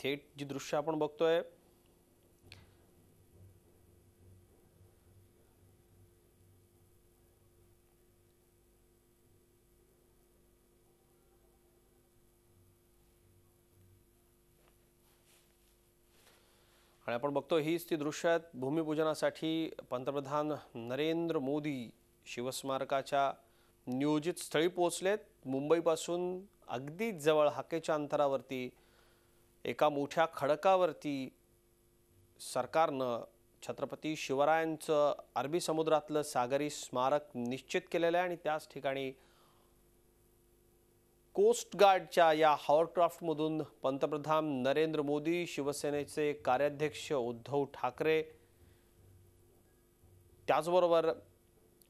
थेट जी दृश्य आपण बघतोय आणि आपण बघतो हीच ती दृश्य आहेत भूमिपूजनासाठी पंतप्रधान नरेंद्र मोदी शिवस्मारकाच्या नियोजित स्थळी पोहोचलेत। मुंबईपासून अगदी जवळ हाकेच्या अंतरावरती एका मोठ्या खडकावरती सरकारनं छत्रपती शिवरायांचं अरबी समुद्रातलं सागरी स्मारक निश्चित केलेलं आहे आणि त्याच ठिकाणी कोस्ट गार्डच्या या हॉवरक्राफ्टमधून पंतप्रधान नरेंद्र मोदी, शिवसेनेचे कार्याध्यक्ष उद्धव ठाकरे, त्याचबरोबर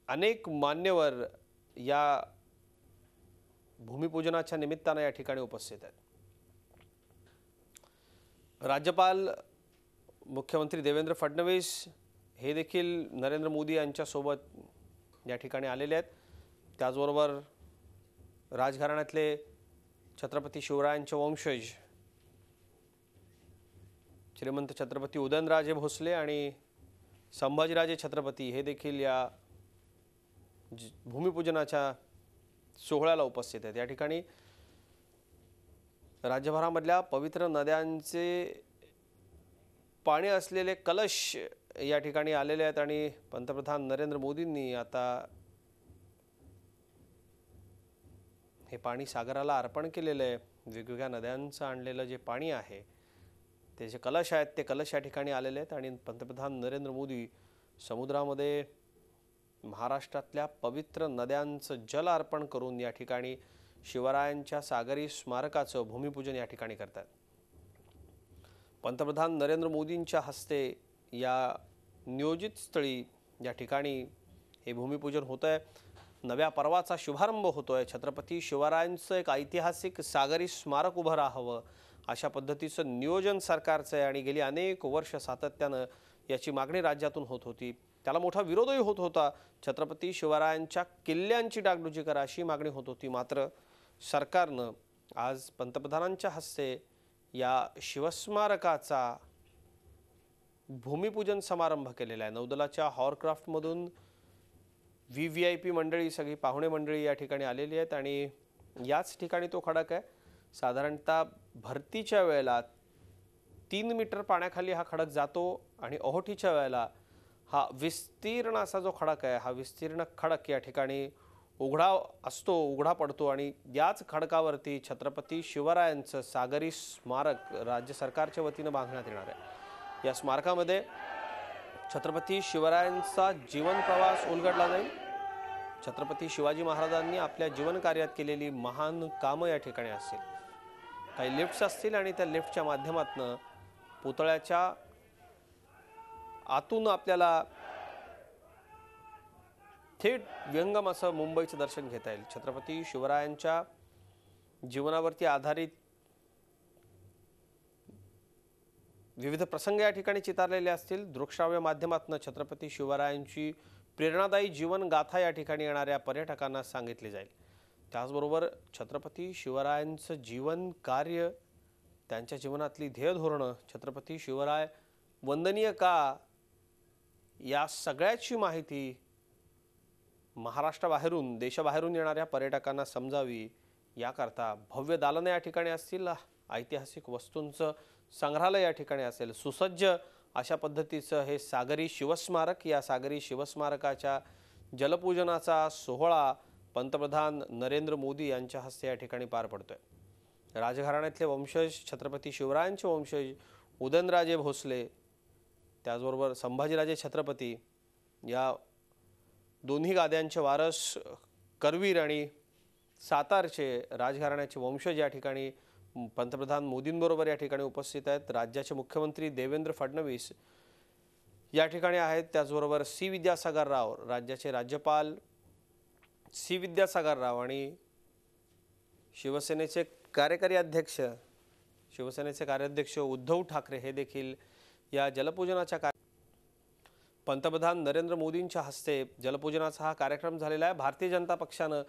अनेक मान्यवर या भूमिपूजनाच्या निमित्ताने या ठिकाणी उपस्थित आहेत। राज्यपाल मुख्यमंत्री देवेंद्र फडणवीस हे देखील नरेंद्र मोदी यांच्या सोबत या ठिकाणी आलेले आहेत। त्याचबरोबर राजघराण्यातले छत्रपती शिवरायांचे वंशज श्रीमंत छत्रपती उदयनराजे भोसले आणि संभाजीराजे छत्रपती हे देखील या भूमिपूजनाच्या सोहळ्याला उपस्थित आहेत। या ठिकाणी राज्यभरामधल्या पवित्र नद्यांचे पाणी असलेले कलश या ठिकाणी आलेले आहेत आणि पंतप्रधान नरेंद्र मोदींनी आता हे पाणी सागराला अर्पण केलेलं आहे। वेगवेगळ्या नद्यांचं आणलेलं जे पाणी आहे ते जे कलश आहेत ते कलश या ठिकाणी आलेले आहेत आणि पंतप्रधान नरेंद्र मोदी समुद्रामध्ये महाराष्ट्रातल्या पवित्र नद्यांचं जल अर्पण करून या ठिकाणी शिवरायांच्या सागरी स्मारकाचं भूमिपूजन या ठिकाणी करतात। पंतप्रधान नरेंद्र मोदींच्या हस्ते या नियोजित स्थळी या ठिकाणी हे भूमिपूजन होतंय। नव्या पर्वाचा शुभारंभ होतोय। छत्रपती शिवरायांचं एक ऐतिहासिक सागरी स्मारक उभं राहावं अशा पद्धतीचं नियोजन सरकारचं आहे आणि गेली अनेक वर्ष सातत्यानं याची मागणी राज्यातून होत होती। त्याला मोठा विरोधही होत होता। छत्रपती शिवरायांच्या किल्ल्यांची डागडुजी करा अशी मागणी होत होती। मात्र सरकारनं आज पंतप्रधानांच्या हस्ते या शिवस्मारकाचा भूमिपूजन समारंभ केलेला आहे। नौदलाच्या हॉवरक्राफ्टमधून VVIP मंडळी, सगळी पाहुणे मंडळी या ठिकाणी आलेली आहेत आणि याच ठिकाणी तो खडक आहे। साधारणतः भरतीच्या वेळेला 3 मीटर पाण्याखाली हा खडक जातो आणि ओहोटीच्या वेळेला हा विस्तीर्ण असा जो खडक आहे हा विस्तीर्ण खडक या ठिकाणी उघडा असतो, उघडा पडतो आणि याच खडकावरती छत्रपती शिवरायांचं सागरी स्मारक राज्य सरकारच्या वतीनं बांधण्यात येणार आहे। या स्मारकामध्ये छत्रपती शिवरायांचा जीवन प्रवास उलगडला जाईल। छत्रपती शिवाजी महाराजांनी आपल्या जीवन कार्यात केलेली महान कामं या ठिकाणी असतील। काही लिफ्ट्स असतील आणि त्या लिफ्टच्या माध्यमातून पुतळ्याच्या आतून आपल्याला थेट व्यंगम असं मुंबईचं दर्शन घेता येईल। छत्रपती शिवरायांच्या जीवनावरती आधारित विविध प्रसंग या ठिकाणी चितारलेले असतील। दृकश्राव्य माध्यमातून छत्रपती शिवरायांची प्रेरणादायी जीवन गाथा या ठिकाणी येणाऱ्या पर्यटकांना सांगितली जाईल। त्याचबरोबर छत्रपती शिवरायांचं जीवन कार्य, त्यांच्या जीवनातली ध्येय धोरणं, छत्रपती शिवराय वंदनीय का या सगळ्याची माहिती महाराष्ट्राबाहेरून, देशाबाहेरून येणाऱ्या पर्यटकांना समजावी याकरता भव्य दालनं या ठिकाणी असतील। ऐतिहासिक वस्तूंचं संग्रहालय या ठिकाणी असेल। सुसज्ज अशा पद्धतीचं हे सागरी शिवस्मारक, या सागरी शिवस्मारकाच्या जलपूजनाचा सोहळा पंतप्रधान नरेंद्र मोदी यांच्या हस्ते या ठिकाणी पार पडतोय। राजघराण्यातले वंशज छत्रपती शिवरायांचे वंशज उदयनराजे भोसले, त्याचबरोबर संभाजीराजे छत्रपती या दोन्ही गाद्यांचे वारस करवीर आणि सातारचे राजघराण्याचे वंशज या ठिकाणी पंतप्रधान मोदींबरोबर या ठिकाणी उपस्थित आहेत। राज्याचे मुख्यमंत्री देवेंद्र फडणवीस या ठिकाणी आहेत। त्याचबरोबर सी विद्यासागर राव, राज्याचे राज्यपाल सी विद्यासागर राव आणि शिवसेनेचे कार्याध्यक्ष उद्धव ठाकरे हे देखील या जलपूजनाच्या पंतप्रधान नरेंद्र मोदींच्या हस्ते जलपूजनाचा हा कार्यक्रम झालेला आहे। भारतीय जनता पक्षानं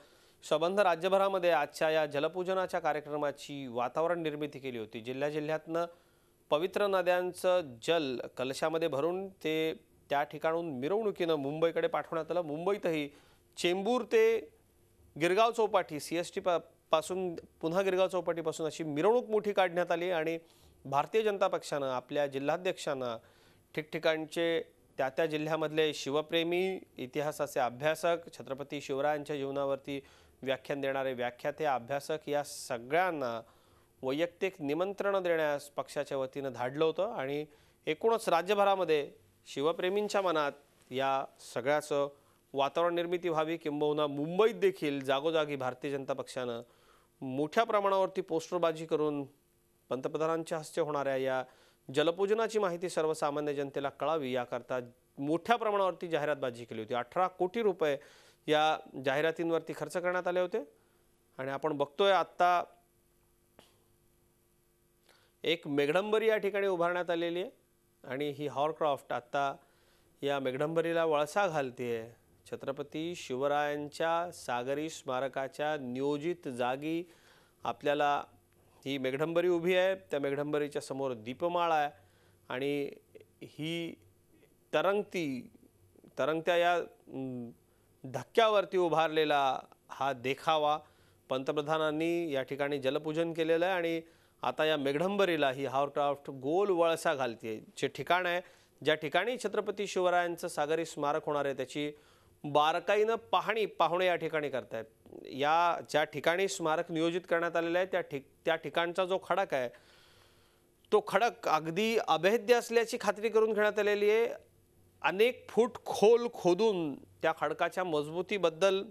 संबंध राज्यभरामध्ये आजच्या या जलपूजनाच्या कार्यक्रमाची वातावरण निर्मिती केली होती। जिल्ह्यातनं पवित्र नद्यांचं जल कलशामध्ये भरून ते त्या ठिकाणून मिरवणुकीनं मुंबईकडे पाठवण्यात आलं। मुंबईतही चेंबूर ते गिरगाव चौपाटी CST पासून पुन्हा गिरगाव चौपाटीपासून अशी मिरवणूक मोठी काढण्यात आली आणि भारतीय जनता पक्षानं आपल्या जिल्हाध्यक्षांना ठिकठिकाणचे त्या जिल्ह्यामधले शिवप्रेमी, इतिहासाचे अभ्यासक, छत्रपती शिवरायांच्या जीवनावरती व्याख्यान देणारे व्याख्याते, अभ्यासक या सगळ्यांना वैयक्तिक निमंत्रण देण्यास पक्षाच्या वतीनं धाडलं होतं आणि एकूणच राज्यभरामध्ये शिवप्रेमींच्या मनात या सगळ्याचं वातावरण निर्मिती व्हावी, किंबहुना मुंबईत देखील जागोजागी भारतीय जनता पक्षानं मोठ्या प्रमाणावरती पोस्टरबाजी करून पंतप्रधानांच्या हस्ते होणाऱ्या या जलपूजनाची माहिती सर्वसामान्य जनतेला कळावी याकरता मोठ्या प्रमाणावरती जाहिरातबाजी केली होती। 18 कोटी रुपये या जाहिरातींवरती खर्च करण्यात आले होते आणि आपण बघतोय आता एक मेघडंबरी या ठिकाणी उभारण्यात आलेली आहे आणि ही हॉरक्राफ्ट आता या मेघडंबरीला वळसा घालतेय। छत्रपती शिवरायांच्या सागरी स्मारकाच्या नियोजित जागी आपल्याला ही मेघडंबरी उभी आहे। त्या मेघडंबरीच्या समोर दीपमाळ आहे आणि ही तरंगत्या या धक्क्यावरती उभारलेला हा देखावा पंतप्रधानांनी या ठिकाणी जलपूजन केलेलं आहे आणि आता या मेघडंबरीला ही हॉरक्राफ्ट गोल वळसा घालते। जे ठिकाण आहे, ज्या ठिकाणी छत्रपती शिवरायांचं सागरी स्मारक होणार आहे त्याची बारकाईनं पाहणे या ठिकाणी करतायत। या ज्या ठिकाणी स्मारक नियोजित करण्यात आलेलं आहे त्या ठिकाणचा जो खडक आहे तो खडक अगदी अभेद्य असल्याची खात्री करून घेण्यात आलेली आहे। अनेक फूट खोल खोदून त्या खडकाच्या मजबूतीबद्दल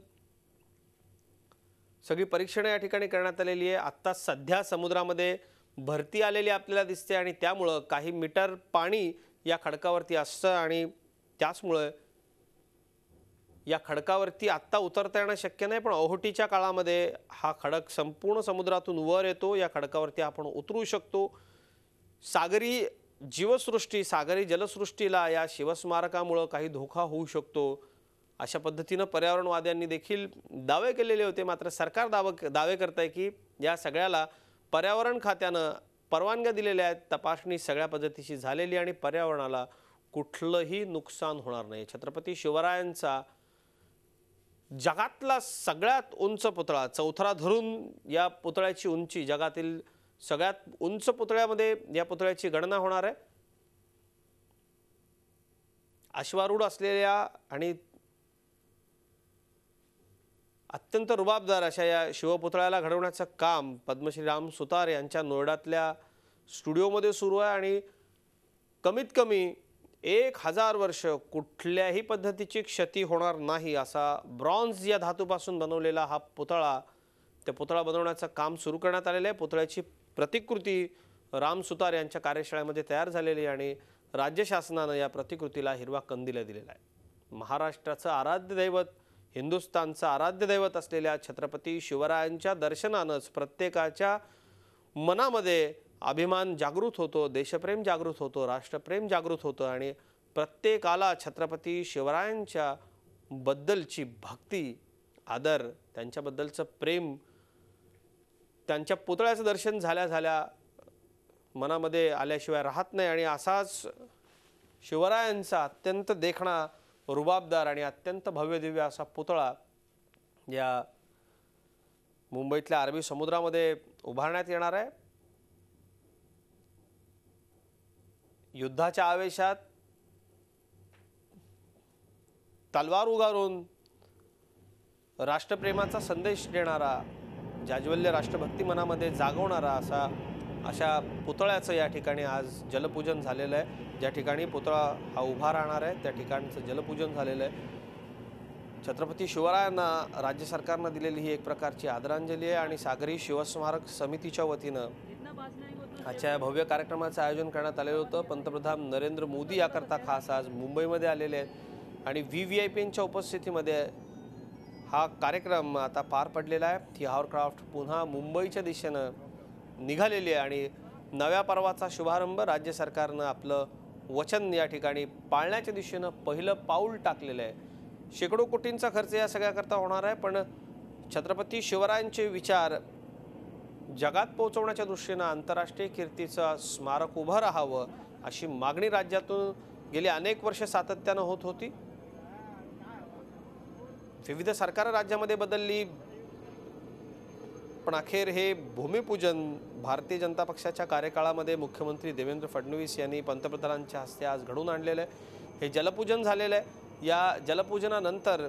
सगळी परीक्षणे या ठिकाणी करण्यात आलेली आहे। आता सध्या समुद्रामध्ये भरती आलेली आपल्याला दिसते आणि त्यामुळे काही मीटर पाणी या खडकावरती असतं आणि त्याचमुळे या खडकावरती आत्ता उतरता येणं शक्य नाही, पण ओहोटीच्या काळामध्ये हा खडक संपूर्ण समुद्रातून वर येतो। या खडकावरती आपण उतरू शकतो। सागरी जीवसृष्टी, सागरी जलसृष्टीला या शिवस्मारकामुळे काही धोका होऊ शकतो अशा पद्धतीनं पर्यावरणवाद्यांनी देखील दावे केलेले होते। मात्र सरकार दावे करतंय की या सगळ्याला पर्यावरण खात्यानं परवानग्या दिलेल्या आहेत, तपासणी सगळ्या पद्धतीची झालेली आणि पर्यावरणाला कुठलंही नुकसान होणार नाही। छत्रपती शिवरायांचा जगातला सगळ्यात उंच पुतळा, चौथरा धरून या पुतळ्याची उंची जगातील सगळ्यात उंच पुतळ्यामध्ये या पुतळ्याची गणना होणार आहे। अश्वारूढ असलेल्या आणि अत्यंत रुबाबदार अशा या शिवपुतळ्याला घडवण्याचं काम पद्मश्री राम सुतार यांच्या नोएडातल्या स्टुडिओमध्ये सुरू आहे आणि कमीत कमी 1000 वर्ष कुठल्याही पद्धतीची क्षती होणार नाही असा ब्रॉन्झ या धातूपासून बनवलेला हा पुतळा, त्या पुतळा बनवण्याचं काम सुरू करण्यात आलेलं आहे। पुतळ्याची प्रतिकृती राम सुतार यांच्या कार्यशाळेमध्ये तयार झालेली आणि राज्य शासनानं या प्रतिकृतीला हिरवा कंदील दिलेला आहे। महाराष्ट्राचं आराध्य दैवत, हिंदुस्थानचं आराध्य दैवत असलेल्या छत्रपती शिवरायांच्या दर्शनानंच प्रत्येकाच्या मनामध्ये अभिमान जागृत होतो, देशप्रेम जागृत होतो, राष्ट्रप्रेम जागृत होतं आणि प्रत्येकाला छत्रपती शिवरायांच्या बद्दलची भक्ती, आदर, त्यांच्याबद्दलचं प्रेम, त्यांच्या पुतळ्याचं दर्शन झाल्या मनामध्ये आल्याशिवाय राहत नाही आणि असाच शिवरायांचा अत्यंत देखणा, रुबाबदार आणि अत्यंत भव्यदिव्य असा पुतळा या मुंबईतल्या अरबी समुद्रामध्ये उभारण्यात येणार आहे। युद्धाच्या आवेशात तलवार उगारून राष्ट्रप्रेमाचा संदेश देणारा, जाज्वल्य राष्ट्रभक्ती मनामध्ये जागवणारा अशा पुतळ्याचं या ठिकाणी आज जलपूजन झालेलं आहे। ज्या ठिकाणी पुतळा हा उभा राहणार आहे त्या ठिकाणचं जलपूजन झालेलं आहे। छत्रपती शिवरायांना राज्य सरकारनं दिलेली ही एक प्रकारची आदरांजली आहे आणि सागरी शिवस्मारक समितीच्या वतीनं आजच्या या भव्य कार्यक्रमाचं आयोजन करण्यात आलेलं होतं। पंतप्रधान नरेंद्र मोदी याकरता खास आज मुंबईमध्ये आलेले आहेत आणि VVIPंच्या उपस्थितीमध्ये हा कार्यक्रम आता पार पडलेला आहे। ही हॉरक्राफ्ट पुन्हा मुंबईच्या दिशेनं निघालेली आहे आणि नव्या पर्वाचा शुभारंभ राज्य सरकारनं आपलं वचन या ठिकाणी पाळण्याच्या दिशेनं पहिलं पाऊल टाकलेलं आहे। शेकडो कोटींचा खर्च या सगळ्याकरता होणार आहे, पण छत्रपती शिवरायांचे विचार जगात पोहोचवण्याच्या दृष्टीनं आंतरराष्ट्रीय कीर्तीचं स्मारक उभं राहावं अशी मागणी राज्यातून गेली अनेक वर्ष सातत्यानं होत होती। विविध सरकार राज्यामध्ये बदलली, पण अखेर हे भूमिपूजन भारतीय जनता पक्षाच्या कार्यकाळामध्ये मुख्यमंत्री देवेंद्र फडणवीस यांनी पंतप्रधानांच्या हस्ते आज घडवून आणलेलं आहे। हे जलपूजन झालेलं आहे। या जलपूजनानंतर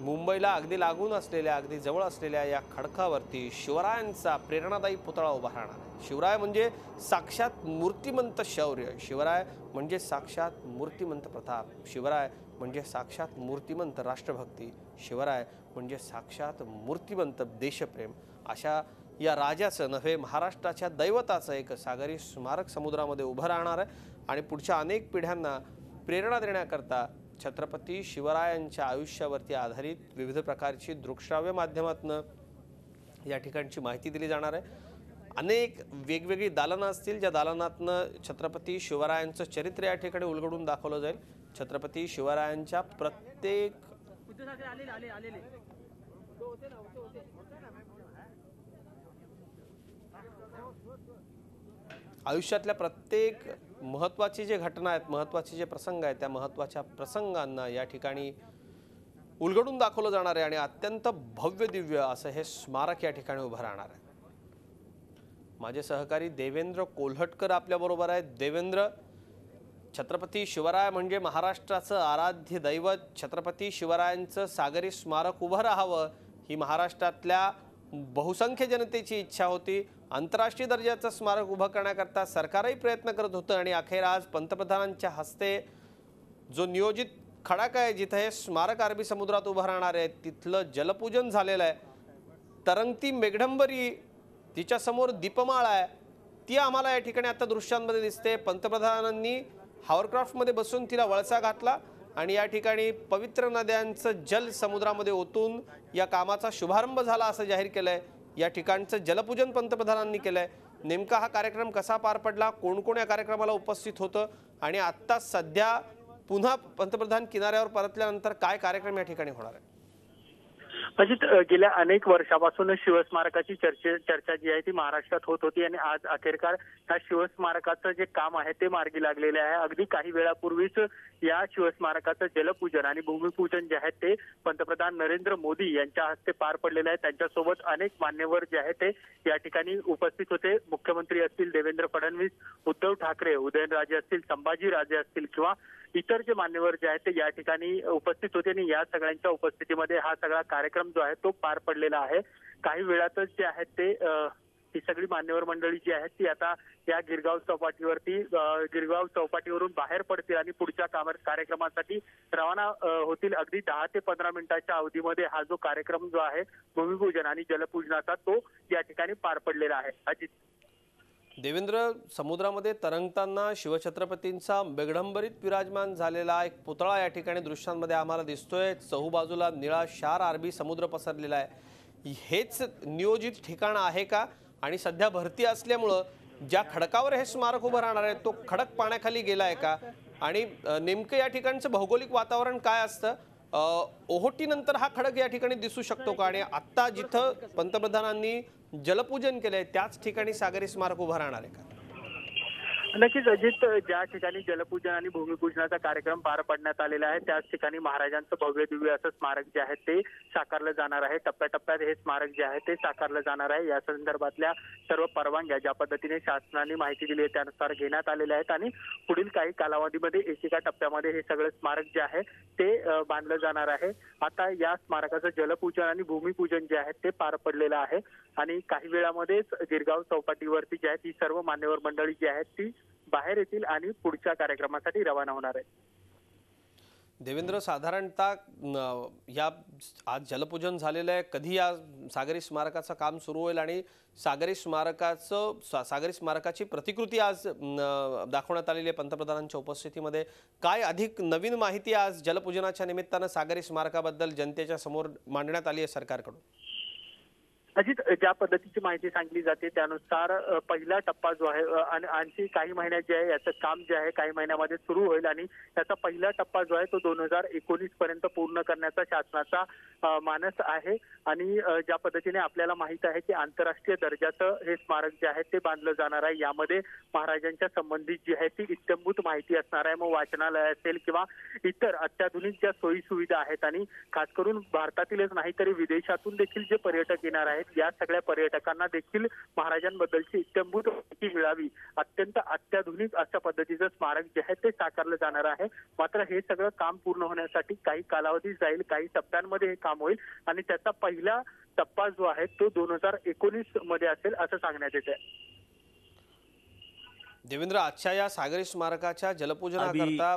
मुंबईला अगदी लागून असलेल्या, अगदी जवळ असलेल्या या खडकावरती शिवरायांचा प्रेरणादायी पुतळा उभा राहणार आहे। शिवराय म्हणजे साक्षात मूर्तिमंत शौर्य, शिवराय म्हणजे साक्षात मूर्तिमंत प्रताप, शिवराय म्हणजे साक्षात मूर्तिमंत राष्ट्रभक्ती, शिवराय म्हणजे साक्षात मूर्तिमंत देशप्रेम अशा या राजाचं नव्हे महाराष्ट्राच्या दैवताचं एक सागरी स्मारक समुद्रामध्ये उभं राहणार आहे। आणि पुढच्या अनेक पिढ्यांना प्रेरणा देण्याकरता छत्रपती शिवरायांच्या आयुष्यावरती आधारित विविध प्रकारची दृकश्राव्य माध्यमातून या ठिकाणची माहिती दिली जाणार आहे। अनेक वेगवेगळी दालनं असतील, ज्या दालनातनं छत्रपती शिवरायांचं चरित्र या ठिकाणी उलगडून दाखवलं जाईल। छत्रपती शिवरायांच्या प्रत्येक आयुष्यातल्या प्रत्येक महत्त्वाची जे घटना आहेत, महत्त्वाचे जे प्रसंग आहेत, त्या महत्त्वाच्या प्रसंगांना या ठिकाणी उलगडून दाखवलं जाणार आहे आणि अत्यंत भव्य दिव्य असं हे स्मारक या ठिकाणी उभं राहणार आहे। माझे सहकारी देवेंद्र कोल्हटकर आपल्याबरोबर आहेत। देवेंद्र, छत्रपती शिवराय म्हणजे महाराष्ट्राचं आराध्य दैवत, छत्रपती शिवरायांचं सागरी स्मारक उभं राहावं ही महाराष्ट्रातल्या बहुसंख्य जनतेची इच्छा होती। आंतरराष्ट्रीय दर्जाचं स्मारक उभं करण्याकरता सरकारही प्रयत्न करत होतं आणि अखेर आज पंतप्रधानांच्या हस्ते जो नियोजित खडाका आहे, जिथे हे स्मारक अरबी समुद्रात उभं राहणार आहे, तिथलं जलपूजन झालेलं आहे। तरंगती मेघडंबरी, तिच्यासमोर दीपमाळ आहे, ती आम्हाला या ठिकाणी आता दृश्यांमध्ये दिसते। पंतप्रधानांनी हॉवरक्राफ्टमध्ये बसून तिला वळसा घातला आणि या ठिकाणी पवित्र नद्यांचं जल समुद्रामध्ये ओतून या कामाचा शुभारंभ झाला असं जाहीर केलंय। या ठिकाणचं जलपूजन पंतप्रधानांनी केलंय। नेमका हा कार्यक्रम कसा पार पडला, कोण कोण या कार्यक्रमाला उपस्थित होतं आणि आता सध्या पुन्हा पंतप्रधान किनाऱ्यावर परतल्यानंतर काय कार्यक्रम या ठिकाणी होणार आहे? अजित, गेल्या अनेक वर्षापासून शिवस्मारकाची चर्चा जी आहे ती महाराष्ट्रात होत होती आणि आज अखेरकार ह्या शिवस्मारकाचं जे काम आहे ते मार्गी लागलेले आहे। अगदी काही वेळापूर्वीच या शिवस्मारकाचं जलपूजन आणि भूमिपूजन जे आहे ते पंतप्रधान नरेंद्र मोदी यांच्या हस्ते पार पडलेले आहे। त्यांच्यासोबत अनेक मान्यवर जे आहे ते या ठिकाणी उपस्थित होते। मुख्यमंत्री असतील देवेंद्र फडणवीस, उद्धव ठाकरे, उदयनराजे असतील, संभाजीराजे असतील किंवा इतर जे मान्यवर जे आहेत ते या ठिकाणी उपस्थित होते आणि या सगळ्यांच्या उपस्थितीमध्ये हा सगळा कार्यक्रम जो आहे तो पार पडलेला आहे। काही वेळातच जे आहेत ते ही सगळी मान्यवर मंडळी जी आहेत ती आता या गिरगाव चौपाटीवरून बाहेर पडतील आणि पुढच्या कार्यक्रमासाठी रवाना होतील। अगदी 10 ते 15 मिनिटाच्या अवधीमध्ये हा जो कार्यक्रम जो आहे भूमिपूजन आणि जलपूजनाचा तो या ठिकाणी पार पडलेला आहे। अजित, देवेंद्र, समुद्रामध्ये तरंगताना शिवछत्रपतींचा मेघडंबरीत विराजमान झालेला एक पुतळा या ठिकाणी दृश्यांमध्ये आम्हाला दिसतोय। चहूबाजूला निळा शार अरबी समुद्र पसरलेला आहे। हेच नियोजित ठिकाण आहे का? आणि सध्या भरती असल्यामुळं ज्या खडकावर हे स्मारक उभं राहणार आहे तो खडक पाण्याखाली गेलाय का? आणि नेमकं या ठिकाणचं भौगोलिक वातावरण काय असतं? ओहोटीनंतर हा खडक या ठिकाणी दिसू शकतो का? आणि आत्ता जिथं पंतप्रधानांनी जलपूजन केलंय त्याच ठिकाणी सागरी स्मारक उभं राहणार आहे का? नक्कीच अजित, ज्या ठिकाणी जलपूजन आणि भूमिपूजनाचा कार्यक्रम पार पडण्यात आलेला आहे त्याच ठिकाणी महाराजांचं भव्य दिव्य असं स्मारक जे आहे ते साकारलं जाणार आहे। टप्प्याटप्प्यात हे स्मारक जे आहे ते साकारलं जाणार आहे। या संदर्भातल्या सर्व परवानग्या ज्या पद्धतीने शासनाने माहिती दिली आहे त्यानुसार घेण्यात आलेल्या आहेत आणि पुढील काही कालावधीमध्ये एकेका टप्प्यामध्ये हे सगळं स्मारक जे आहे ते बांधलं जाणार आहे। आता या स्मारकाचं जलपूजन आणि भूमिपूजन जे आहे ते पार पडलेलं आहे आणि काही वेळामध्येच गिरगाव चौपाटीवरती जे आहे ती सर्व मान्यवर मंडळी जी आहेत ती बाहेर येतील आणि पुढच्या कार्यक्रमासाठी रवाना होणार आहे। देवेंद्र, साधारणतः या आज जलपूजन झालेलं आहे, कधी या सागरी स्मारकाचं काम सुरू होईल आणि सागरी स्मारकाची प्रतिकृती आज दाखवण्यात आलेली आहे पंतप्रधानांच्या उपस्थितीमध्ये? काय अधिक नवीन माहिती आज जलपूजनाच्या निमित्तानं सागरी स्मारकाबद्दल जनतेच्या समोर मांडण्यात आली आहे सरकारकडून? अजित, ज्या पद्धतीची माहिती सांगली जाते त्यानुसार पहिला टप्पा जो आहे आणखी काही महिन्यात जे आहे याचं काम जे आहे काही महिन्यामध्ये सुरू होईल आणि त्याचा पहिला टप्पा जो आहे तो 2019 पर्यंत पूर्ण करण्याचा शासनाचा मानस आहे. आणि ज्या पद्धतीने आपल्याला माहित आहे की आंतरराष्ट्रीय दर्जाचं हे स्मारक जे आहे ते बांधलं जाणार आहे. यामध्ये महाराजांच्या संबंधित जी आहे ती इत्थंभूत माहिती असणार आहे. मग वाचनालय असेल किंवा इतर अत्याधुनिक ज्या सोयी सुविधा आहेत आणि खास करून भारतातीलच नाही तरी विदेशातून देखील जे पर्यटक येणार आहेत या सगळ्या पर्यटकांना देखील महाराजांबद्दलची इत्थंभूत माहिती मिळावी, अत्यंत अत्याधुनिक अशा पद्धतीचं स्मारक जे आहे ते साकारलं जाणार आहे. मात्र हे सगळं काम पूर्ण होण्यासाठी काही कालावधी जाईल, काही टप्प्यांमध्ये हे काम होईल आणि त्याचा पहिला टप्पा जो आहे तो 2019 मध्ये असेल असं सांगण्यात येत आहे. देवेंद्र, आजच्या या सागरी स्मारकाच्या जलपूजनाकरता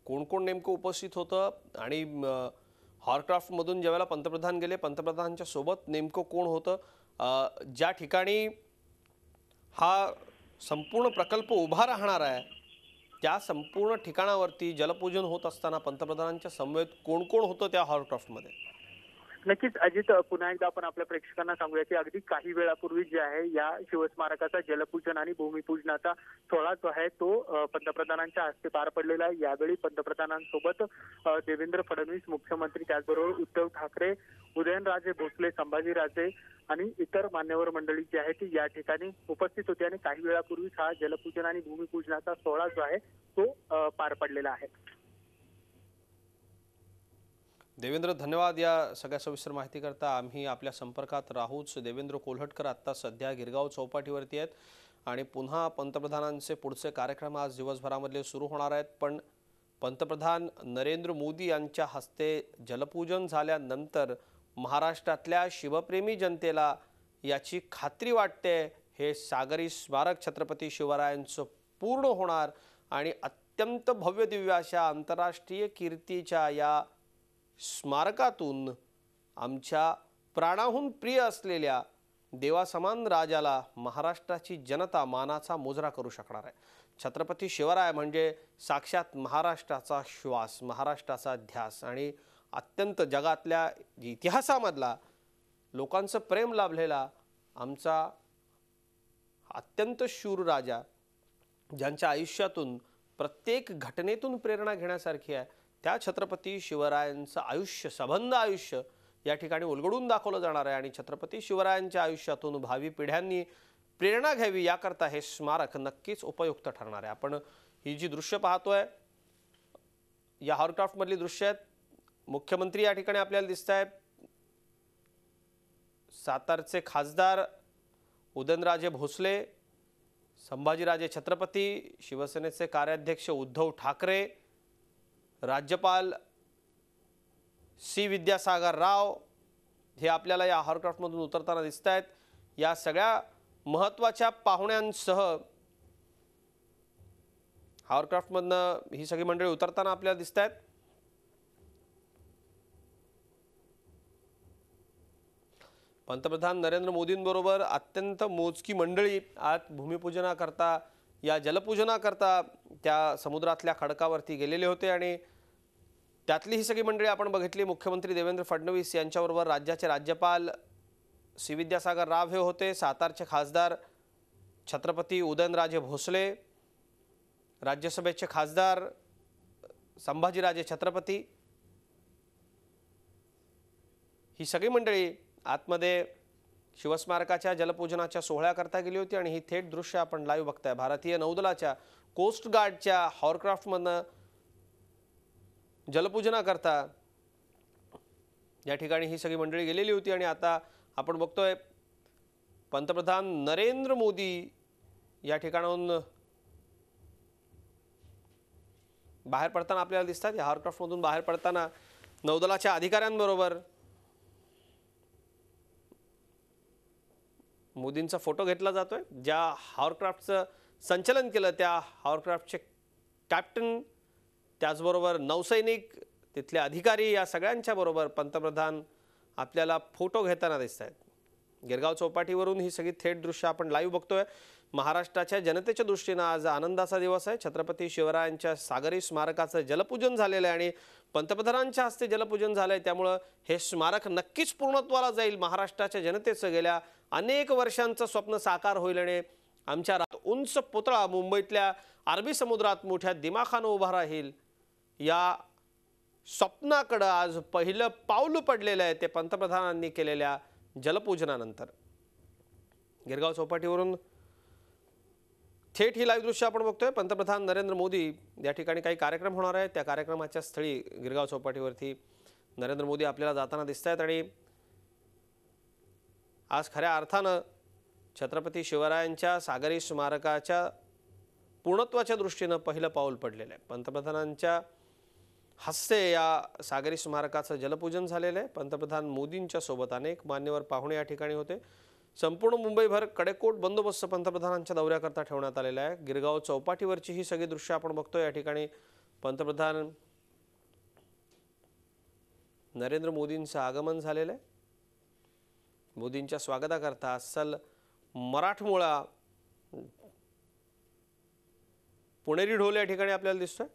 कोण कोण नेमकं उपस्थित होतं आणि हॉरक्राफ्ट मधून ज्यावेळेला पंतप्रधान गेले पंतप्रधानांच्या सोबत नेमकं कोण होतं? ज्या ठिकाणी हा संपूर्ण प्रकल्प उभा राहणार आहे त्या संपूर्ण ठिकाणावरती जलपूजन होत असताना पंतप्रधानांच्या समवेत कोण कोण होतं त्या हॉरक्राफ्टमध्ये? नक्कीच अजित, पुन्हा एकदा आपण आपल्या प्रेक्षकांना सांगूया की अगदी काही वेळापूर्वी जे आहे या शिवस्मारकाचा जलपूजन आणि भूमिपूजनाचा सोहळा जो आहे तो पंतप्रधानांच्या हस्ते पार पडलेला आहे. यावेळी पंतप्रधानांसोबत देवेंद्र फडणवीस मुख्यमंत्री, त्याचबरोबर उद्धव ठाकरे, उदयनराजे भोसले, संभाजीराजे आणि इतर मान्यवर मंडळी जी आहे ती या ठिकाणी उपस्थित होती आणि काही वेळापूर्वीच हा जलपूजन आणि भूमिपूजनाचा सोहळा जो आहे तो पार पडलेला आहे. देवेंद्र, धन्यवाद या सगळ्या सविस्तर माहिती करता. आम्ही आपल्या संपर्कात राहूच. देवेंद्र कोल्हटकर आता सध्या गिरगाव चौपाटीवरती आहेत आणि पुन्हा पंतप्रधानांचे पुढचे कार्यक्रम आज दिवसभरामधले सुरू होणार आहेत. पण पंतप्रधान नरेंद्र मोदी यांच्या हस्ते जलपूजन झाल्यानंतर महाराष्ट्रातल्या शिवप्रेमी जनतेला याची खात्री वाटते हे सागरी स्मारक छत्रपती शिवरायांचं पूर्ण होणार आणि अत्यंत भव्य दिव्य अशा आंतरराष्ट्रीय कीर्तीच्या या स्मारकातून आमच्या प्राणाहून प्रिय असलेल्या देवासमान राजाला महाराष्ट्राची जनता मानाचा मुजरा करू शकणार आहे. छत्रपती शिवराय म्हणजे साक्षात महाराष्ट्राचा श्वास, महाराष्ट्राचा ध्यास आणि अत्यंत जगातल्या इतिहासामधला लोकांचं प्रेम लाभलेला आमचा अत्यंत शूर राजा, ज्यांच्या आयुष्यातून प्रत्येक घटनेतून प्रेरणा घेण्यासारखी आहे, त्या छत्रपती शिवरायांचं आयुष्य, सबंध आयुष्य या ठिकाणी उलगडून दाखवलं जाणार आहे. आणि छत्रपती शिवरायांच्या आयुष्यातून भावी पिढ्यांनी प्रेरणा घ्यावी याकरता हे स्मारक नक्कीच उपयुक्त ठरणार आहे. आपण ही जी दृश्य पाहतोय या हॉरक्राफ्ट मधली दृश्य आहेत. मुख्यमंत्री या ठिकाणी आपल्याला दिसत आहेत. सातारचे खासदार उदयनराजे भोसले, संभाजीराजे छत्रपती, शिवसेनेचे कार्याध्यक्ष उद्धव ठाकरे, राज्यपाल सी विद्यासागर राव हे आपल्याला या हॉरक्राफ्टमधून उतरताना दिसत आहेत. या सगळ्या महत्त्वाच्या पाहुण्यांसह हॉरक्राफ्टमधनं ही सगळी मंडळी उतरताना आपल्याला दिसत आहेत. पंतप्रधान नरेंद्र मोदींबरोबर अत्यंत मोजकी मंडळी आज भूमिपूजनाकरता या जलपूजनाकरता त्या समुद्रातल्या खडकावरती गेलेले होते आणि त्यातली ही सगळी मंडळी आपण बघितली. मुख्यमंत्री देवेंद्र फडणवीस यांच्याबरोबर राज्याचे राज्यपाल सी विद्यासागर राव हे होते. सातारचे खासदार छत्रपती उदयनराजे भोसले, राज्यसभेचे खासदार संभाजीराजे छत्रपती, ही सगळी मंडळी आतमध्ये शिवस्मारकाच्या जलपूजनाच्या सोहळ्याकरता गेली होती आणि ही थेट दृश्य आपण लाईव्ह बघताय. भारतीय नौदलाच्या कोस्ट गार्डच्या हॉरक्राफ्टमधनं जलपूजनाकरता या ठिकाणी ही सगळी मंडळी गेलेली होती आणि आता आपण बघतोय पंतप्रधान नरेंद्र मोदी या ठिकाणाहून बाहेर पडताना आपल्याला दिसतात. या हॉरक्राफ्टमधून बाहेर पडताना नौदलाच्या अधिकाऱ्यांबरोबर मोदींचा फोटो घेतला जातोय. ज्या हॉरक्राफ्टचं संचलन केलं त्या हॉरक्राफ्टचे कॅप्टन, त्याचबरोबर नौसैनिक, तिथले अधिकारी या सगळ्यांच्या बरोबर पंतप्रधान आपल्याला फोटो घेताना दिसत आहेत. गिरगाव चौपाटीवरून ही सगळी थेट दृश्य आपण लाईव्ह बघतोय. महाराष्ट्राच्या जनतेच्या दृष्टीनं आज आनंदाचा दिवस आहे। छत्रपती शिवरायांच्या सागरी स्मारकाचं जलपूजन झालेलं आहे आणि पंतप्रधानांच्या हस्ते जलपूजन झालंय, त्यामुळे हे स्मारक नक्कीच पूर्णत्वाला जाईल। महाराष्ट्राच्या जनतेचं गेल्या अनेक वर्षांचं स्वप्न साकार होईल आणि आमच्या उंच पुतळा मुंबईतल्या अरबी समुद्रात मोठ्या दिमाखानं उभा राहील। या स्वप्नाकडे आज पहिलं पाऊल पडलेलं आहे ते पंतप्रधानांनी केलेल्या जलपूजनानंतर। गिरगाव चौपाटीवरून थेट ही लाईव्ह दृश्य आपण बघतोय। पंतप्रधान नरेंद्र मोदी या ठिकाणी काही कार्यक्रम होणार आहे, त्या कार्यक्रमाच्या स्थळी गिरगाव चौपाटीवरती नरेंद्र मोदी आपल्याला जाताना दिसतायत आणि आज खऱ्या अर्थानं छत्रपती शिवरायांच्या सागरी स्मारकाच्या पूर्णत्वाच्या दृष्टीनं पहिलं पाऊल पडलेलं आहे। पंतप्रधानांच्या हस्ते या सागरी स्मारकाचं जलपूजन झालेलं आहे। पंतप्रधान मोदींच्या सोबत अनेक मान्यवर पाहुणे या ठिकाणी होते। संपूर्ण मुंबईभर कडेकोट बंदोबस्त पंतप्रधानांच्या दौऱ्याकरता ठेवण्यात आलेला आहे। गिरगाव चौपाटीवरची ही सगळी दृश्य आपण बघतोय। या ठिकाणी पंतप्रधान नरेंद्र मोदींचं आगमन झालेलं आहे। मोदींच्या स्वागताकरता अस्सल मराठमोळा पुणेरी ढोल या ठिकाणी आपल्याला दिसतोय।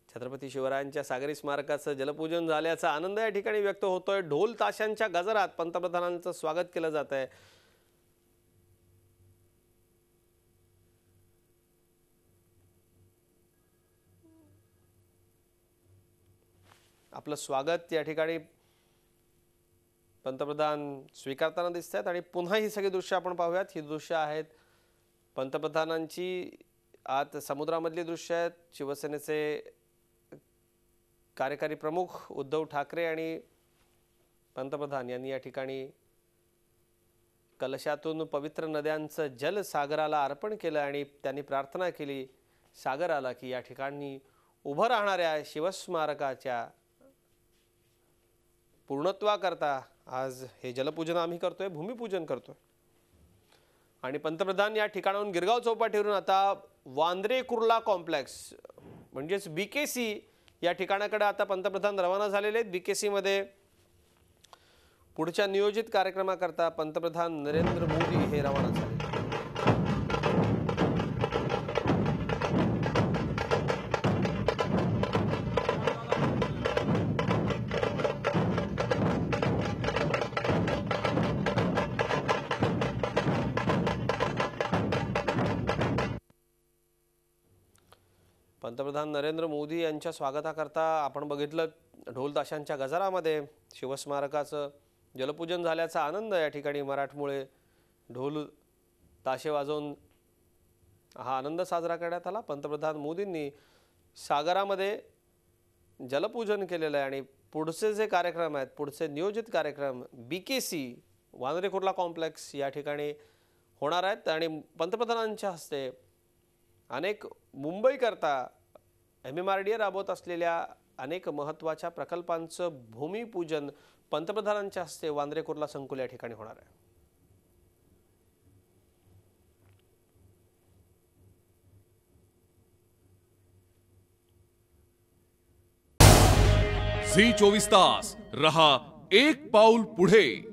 छत्रपती शिवरायांच्या सागरी स्मारकाचं जलपूजन झाल्याचा आनंद या ठिकाणी व्यक्त होतोय। ढोल ताशांच्या गजरात पंतप्रधानांचं स्वागत केलं जात आहे। आपलं स्वागत या ठिकाणी पंतप्रधान स्वीकारताना दिसत आहेत आणि पुन्हा ही सगळी दृश्य आपण पाहूयात। ही दृश्य आहेत पंतप्रधानांची आत समुद्रामधली दृश्य आहेत। शिवसेनेचे कार्यकारी प्रमुख उद्धव ठाकरे आणि पंतप्रधान यांनी या ठिकाणी कलशातून पवित्र नद्यांचं जल सागराला अर्पण केलं आणि त्यांनी प्रार्थना केली सागराला की या ठिकाणी उभं राहणाऱ्या शिवस्मारकाच्या पूर्णत्वाकरता आज हे जलपूजन आम्ही करतोय, भूमिपूजन करतोय। आणि पंतप्रधान या ठिकाणाहून गिरगाव चौपाटीवरून आता वांद्रे कुर्ला कॉम्प्लेक्स म्हणजेच BKC या ठिकाणाकडे आता पंतप्रधान रवाना झालेले आहेत। BKC मध्ये पुढच्या नियोजित कार्यक्रमाकरता पंतप्रधान नरेंद्र मोदी हे रवाना झाले। पंतप्रधान नरेंद्र मोदी यांच्या स्वागताकरता आपण बघितलं ढोल ताशांच्या गजरामध्ये शिवस्मारकाचं जलपूजन झाल्याचा आनंद या ठिकाणी मराठमोळे ढोल ताशे वाजवून हा आनंद साजरा करण्यात आला। पंतप्रधान मोदींनी सागरामध्ये जलपूजन केलेलं आहे आणि पुढचे जे कार्यक्रम आहेत, पुढचे नियोजित कार्यक्रम BKC वांद्रे कुर्ला कॉम्प्लेक्स या ठिकाणी होणार आहेत आणि पंतप्रधानांच्या हस्ते अनेक मुंबईकरता MMRDA राबवत असलेल्या अनेक महत्त्वाच्या प्रकल्पांचं भूमिपूजन पंतप्रधानांच्या हस्ते वांद्रे कुर्ला संकुल या ठिकाणी होणार आहे। झी 24 तास रहा एक पाऊल पुढे।